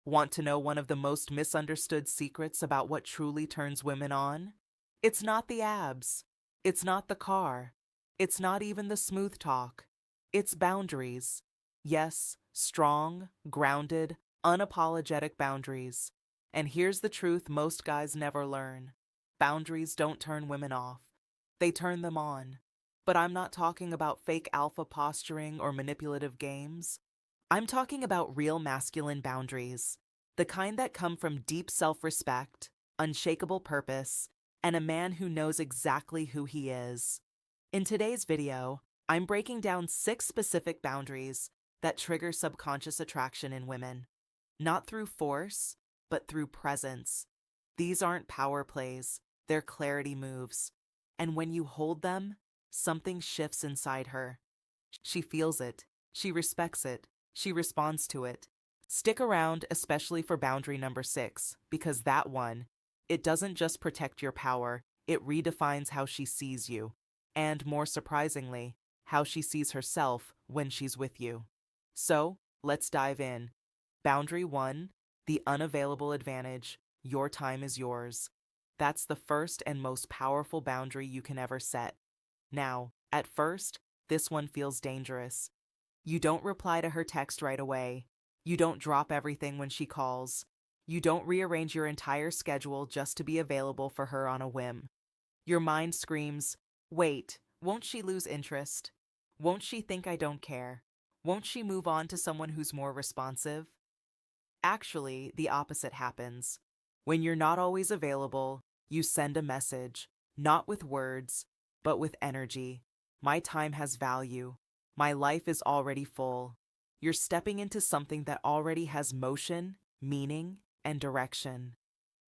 Want to know one of the most misunderstood secrets about what truly turns women on? It's not the abs. It's not the car. It's not even the smooth talk. It's boundaries. Yes, strong, grounded, unapologetic boundaries. And here's the truth most guys never learn: boundaries don't turn women off, they turn them on. But I'm not talking about fake alpha posturing or manipulative games. I'm talking about real masculine boundaries, the kind that come from deep self respect, unshakable purpose, and a man who knows exactly who he is. In today's video, I'm breaking down 6 specific boundaries that trigger subconscious attraction in women, not through force, but through presence. These aren't power plays, they're clarity moves. And when you hold them, something shifts inside her. She feels it, she respects it, she responds to it. Stick around, especially for boundary number 6, because that one, it doesn't just protect your power, it redefines how she sees you. And more surprisingly, how she sees herself when she's with you. So, let's dive in. Boundary 1, the unavailable advantage. Your time is yours. That's the first and most powerful boundary you can ever set. Now, at first, this one feels dangerous. You don't reply to her text right away. You don't drop everything when she calls. You don't rearrange your entire schedule just to be available for her on a whim. Your mind screams, wait, won't she lose interest? Won't she think I don't care? Won't she move on to someone who's more responsive? Actually, the opposite happens. When you're not always available, you send a message, not with words, but with energy. My time has value. My life is already full. You're stepping into something that already has motion, meaning, and direction.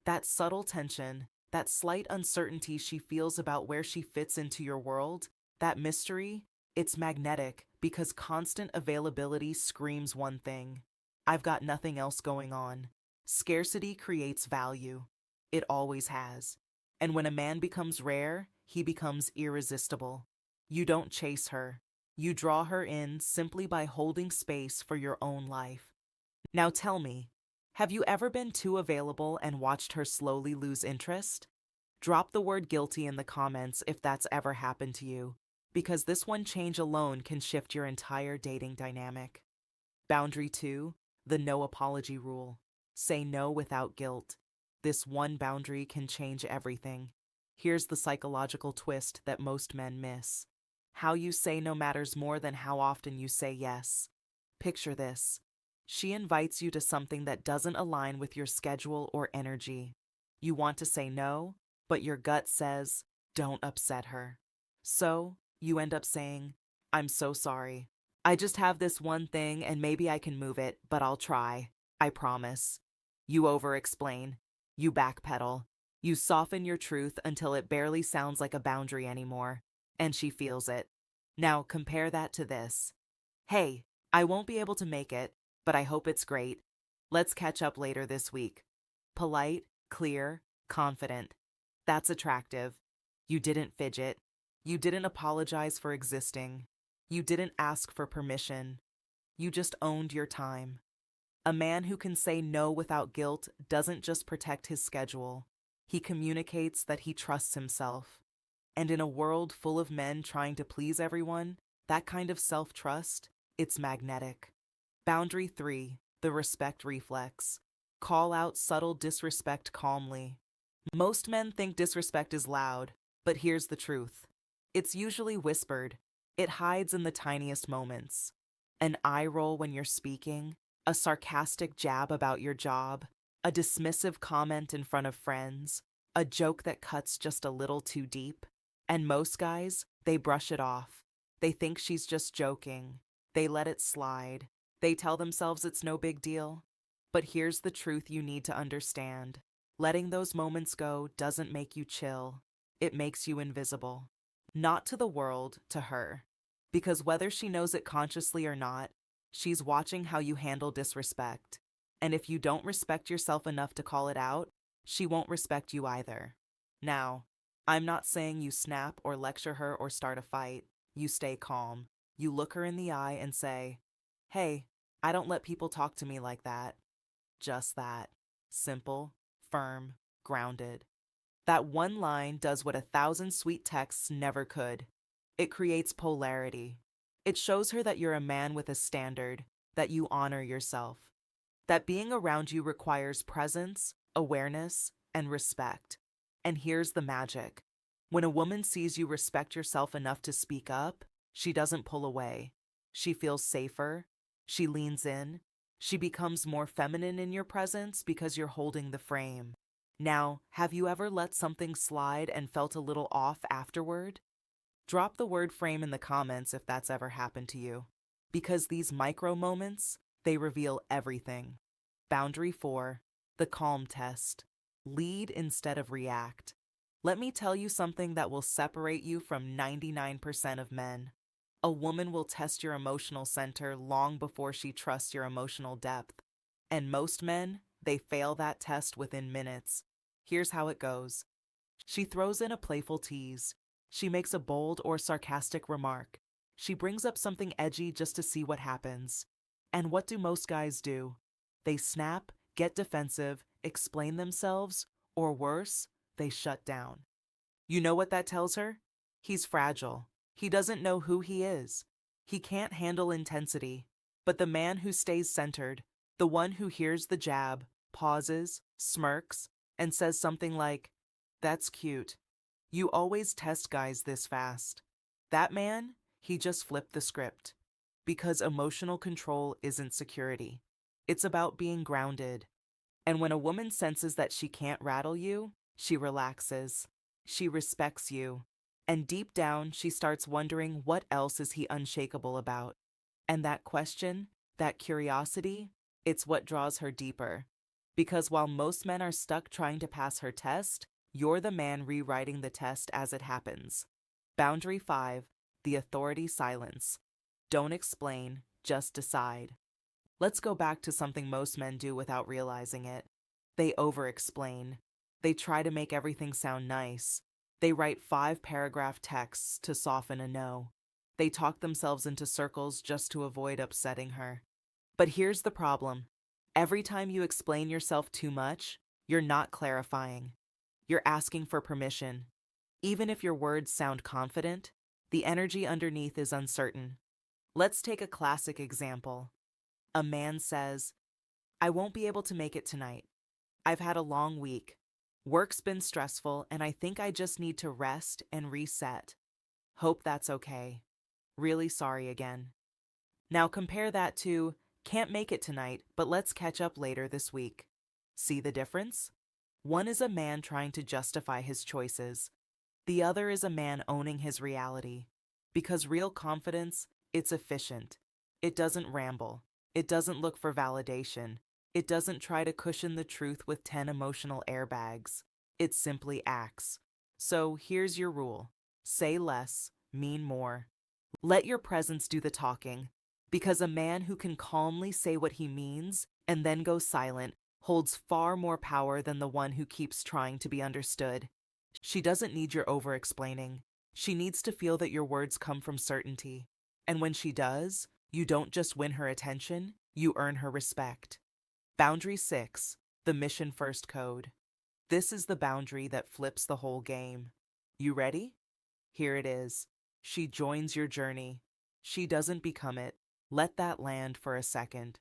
That subtle tension, that slight uncertainty she feels about where she fits into your world, that mystery, it's magnetic because constant availability screams one thing: I've got nothing else going on. Scarcity creates value. It always has. And when a man becomes rare, he becomes irresistible. You don't chase her. You draw her in simply by holding space for your own life. Now tell me, have you ever been too available and watched her slowly lose interest? Drop the word guilty in the comments if that's ever happened to you, because this one change alone can shift your entire dating dynamic. Boundary 2, the no apology rule. Say no without guilt. This one boundary can change everything. Here's the psychological twist that most men miss: how you say no matters more than how often you say yes. Picture this: she invites you to something that doesn't align with your schedule or energy. You want to say no, but your gut says, don't upset her. So, you end up saying, I'm so sorry. I just have this one thing and maybe I can move it, but I'll try. I promise. You over-explain. You backpedal. You soften your truth until it barely sounds like a boundary anymore. And she feels it. Now compare that to this: hey, I won't be able to make it, but I hope it's great. Let's catch up later this week. Polite, clear, confident. That's attractive. You didn't fidget. You didn't apologize for existing. You didn't ask for permission. You just owned your time. A man who can say no without guilt doesn't just protect his schedule. He communicates that he trusts himself. And in a world full of men trying to please everyone, that kind of self-trust, it's magnetic. Boundary 3, the respect reflex. Call out subtle disrespect calmly. Most men think disrespect is loud, but here's the truth: it's usually whispered. It hides in the tiniest moments. An eye roll when you're speaking, a sarcastic jab about your job, a dismissive comment in front of friends, a joke that cuts just a little too deep. And most guys, they brush it off. They think she's just joking. They let it slide. They tell themselves it's no big deal. But here's the truth you need to understand: letting those moments go doesn't make you chill. It makes you invisible. Not to the world, to her. Because whether she knows it consciously or not, she's watching how you handle disrespect. And if you don't respect yourself enough to call it out, she won't respect you either. Now, I'm not saying you snap or lecture her or start a fight. You stay calm. You look her in the eye and say, hey, I don't let people talk to me like that. just that. Simple, firm, grounded. That one line does what 1,000 sweet texts never could. It creates polarity. It shows her that you're a man with a standard, that you honor yourself, that being around you requires presence, awareness, and respect. And here's the magic. When a woman sees you respect yourself enough to speak up, she doesn't pull away. She feels safer. She leans in. She becomes more feminine in your presence because you're holding the frame. Now, have you ever let something slide and felt a little off afterward? Drop the word frame in the comments if that's ever happened to you. Because these micro moments, they reveal everything. Boundary 4, the calm test. Lead instead of react. Let me tell you something that will separate you from 99% of men. A woman will test your emotional center long before she trusts your emotional depth. And most men, they fail that test within minutes. Here's how it goes. She throws in a playful tease. She makes a bold or sarcastic remark. She brings up something edgy just to see what happens. And what do most guys do? They snap, get defensive, explain themselves, or worse, they shut down. You know what that tells her? He's fragile. He doesn't know who he is. He can't handle intensity. But the man who stays centered, the one who hears the jab, pauses, smirks, and says something like, "That's cute. You always test guys this fast." That man, he just flipped the script. Because emotional control isn't security. It's about being grounded. And when a woman senses that she can't rattle you, she relaxes. She respects you. And deep down, she starts wondering what else is he unshakable about. And that question, that curiosity, it's what draws her deeper. Because while most men are stuck trying to pass her test, you're the man rewriting the test as it happens. Boundary 5, the authority silence. Don't explain, just decide. Let's go back to something most men do without realizing it. They over-explain. They try to make everything sound nice. They write 5-paragraph texts to soften a no. They talk themselves into circles just to avoid upsetting her. But here's the problem. Every time you explain yourself too much, you're not clarifying. You're asking for permission. Even if your words sound confident, the energy underneath is uncertain. Let's take a classic example. A man says, "I won't be able to make it tonight. I've had a long week. Work's been stressful, and I think I just need to rest and reset. Hope that's okay. Really sorry again." Now compare that to, "Can't make it tonight, but let's catch up later this week." See the difference? One is a man trying to justify his choices. The other is a man owning his reality. Because real confidence, it's efficient. It doesn't ramble. It doesn't look for validation. It doesn't try to cushion the truth with 10 emotional airbags. It simply acts. So here's your rule. Say less, mean more. Let your presence do the talking. Because a man who can calmly say what he means and then go silent holds far more power than the one who keeps trying to be understood. She doesn't need your over-explaining. She needs to feel that your words come from certainty. And when she does, you don't just win her attention, you earn her respect. Boundary 6, the mission first code. This is the boundary that flips the whole game. You ready? Here it is. She joins your journey. She doesn't become it. Let that land for a second.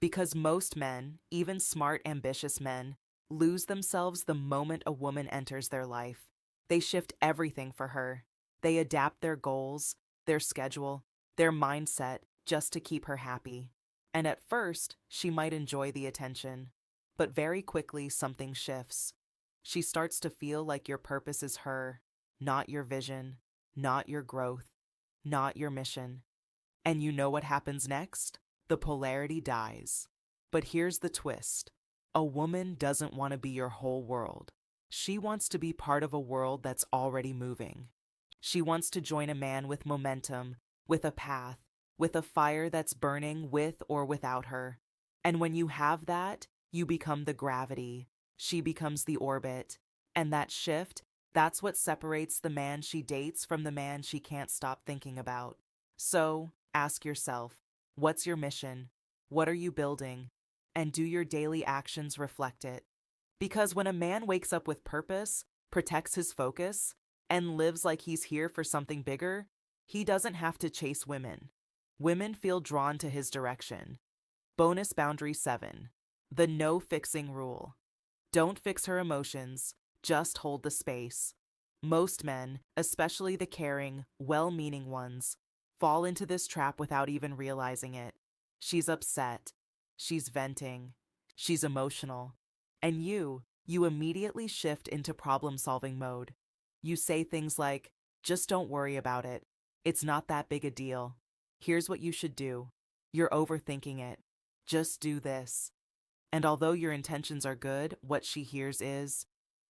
Because most men, even smart, ambitious men, lose themselves the moment a woman enters their life. They shift everything for her. They adapt their goals, their schedule, their mindset just to keep her happy. And at first, she might enjoy the attention. But very quickly, something shifts. She starts to feel like your purpose is her, not your vision, not your growth, not your mission. And you know what happens next? The polarity dies. But here's the twist. A woman doesn't want to be your whole world. She wants to be part of a world that's already moving. She wants to join a man with momentum, with a path, with a fire that's burning with or without her. And when you have that, you become the gravity. She becomes the orbit. And that shift, that's what separates the man she dates from the man she can't stop thinking about. So, ask yourself, what's your mission? What are you building? and do your daily actions reflect it? Because when a man wakes up with purpose, protects his focus, and lives like he's here for something bigger, he doesn't have to chase women. Women feel drawn to his direction. Bonus boundary 7. The no fixing rule. Don't fix her emotions, just hold the space. Most men, especially the caring, well-meaning ones, fall into this trap without even realizing it. She's upset. She's venting. She's emotional. And you immediately shift into problem-solving mode. You say things like, just don't worry about it. It's not that big a deal. Here's what you should do. You're overthinking it. Just do this. And although your intentions are good, what she hears is,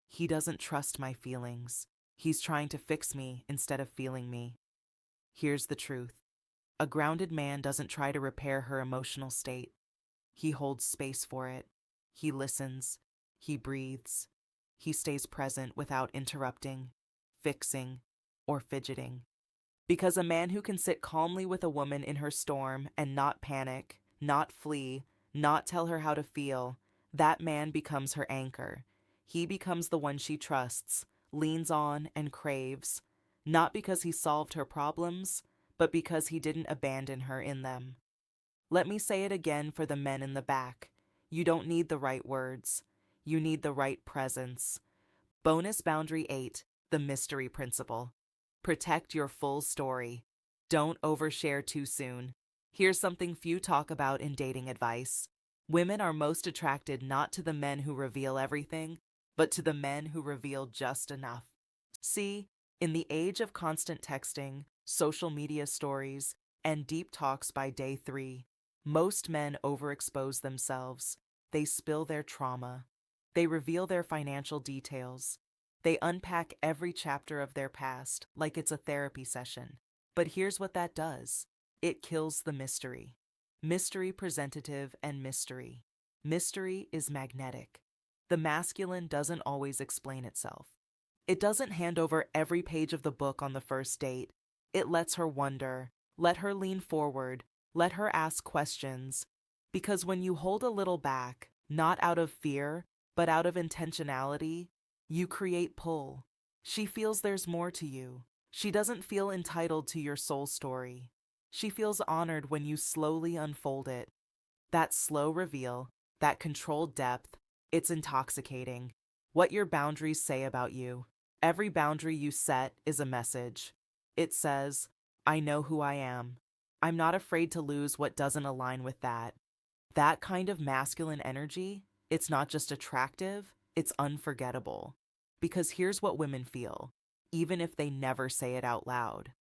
he doesn't trust my feelings. He's trying to fix me instead of feeling me. Here's the truth. A grounded man doesn't try to repair her emotional state. He holds space for it. He listens. He breathes. He stays present without interrupting, fixing, or fidgeting. Because a man who can sit calmly with a woman in her storm and not panic, not flee, not tell her how to feel, that man becomes her anchor. He becomes the one she trusts, leans on, and craves, not because he solved her problems, but because he didn't abandon her in them. Let me say it again for the men in the back. You don't need the right words. You need the right presence. Bonus boundary 8, the mystery principle. Protect your full story. Don't overshare too soon. Here's something few talk about in dating advice. Women are most attracted not to the men who reveal everything, but to the men who reveal just enough. See, in the age of constant texting, social media stories, and deep talks by day 3, most men overexpose themselves. They spill their trauma. They reveal their financial details. They unpack every chapter of their past like it's a therapy session. But here's what that does. It kills the mystery. Mystery presentative and mystery. Mystery is magnetic. The masculine doesn't always explain itself. It doesn't hand over every page of the book on the first date. It lets her wonder, let her lean forward, let her ask questions. Because when you hold a little back, not out of fear, but out of intentionality, you create pull. She feels there's more to you. She doesn't feel entitled to your soul story. She feels honored when you slowly unfold it. That slow reveal, that controlled depth, it's intoxicating. What your boundaries say about you. Every boundary you set is a message. It says, I know who I am. I'm not afraid to lose what doesn't align with that. That kind of masculine energy, it's not just attractive, it's unforgettable. Because here's what women feel, even if they never say it out loud.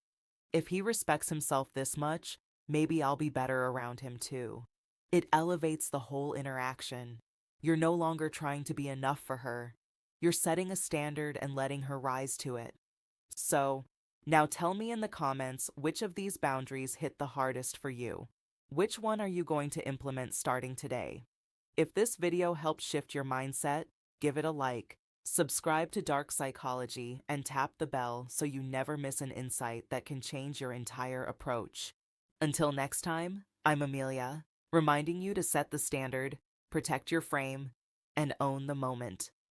If he respects himself this much, maybe I'll be better around him too. It elevates the whole interaction. You're no longer trying to be enough for her. You're setting a standard and letting her rise to it. So, now tell me in the comments which of these boundaries hit the hardest for you. Which one are you going to implement starting today? If this video helped shift your mindset, give it a like. Subscribe to Dark Psychology and tap the bell so you never miss an insight that can change your entire approach. Until next time, I'm Amelia, reminding you to set the standard, protect your frame, and own the moment.